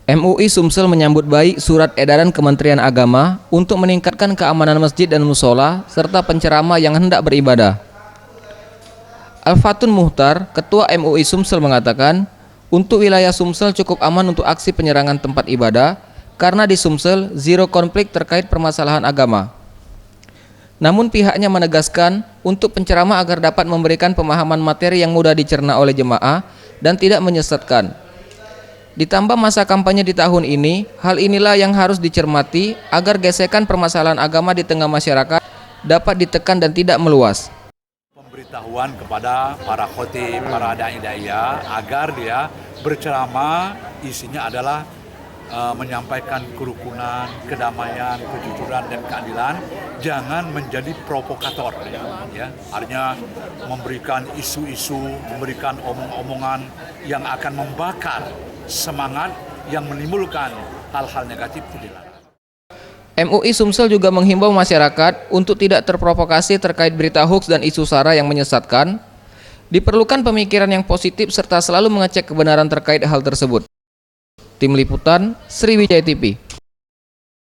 MUI Sumsel menyambut baik surat edaran Kementerian Agama untuk meningkatkan keamanan masjid dan musola serta penceramah yang hendak beribadah. Al-Fatun Muhtar, Ketua MUI Sumsel mengatakan, untuk wilayah Sumsel cukup aman untuk aksi penyerangan tempat ibadah karena di Sumsel zero konflik terkait permasalahan agama. Namun pihaknya menegaskan untuk penceramah agar dapat memberikan pemahaman materi yang mudah dicerna oleh jemaah dan tidak menyesatkan. Ditambah masa kampanye di tahun ini, hal inilah yang harus dicermati agar gesekan permasalahan agama di tengah masyarakat dapat ditekan dan tidak meluas. Pemberitahuan kepada para khotib, para dai-dai agar dia berceramah isinya adalah menyampaikan kerukunan, kedamaian, kejujuran dan keadilan, jangan menjadi provokator, ya. Artinya memberikan isu-isu, memberikan omong-omongan yang akan membakar semangat yang menimbulkan hal-hal negatif itu dilarang. MUI Sumsel juga menghimbau masyarakat untuk tidak terprovokasi terkait berita hoaks dan isu sara yang menyesatkan. Diperlukan pemikiran yang positif serta selalu mengecek kebenaran terkait hal tersebut. Tim Liputan, Sriwijaya TV.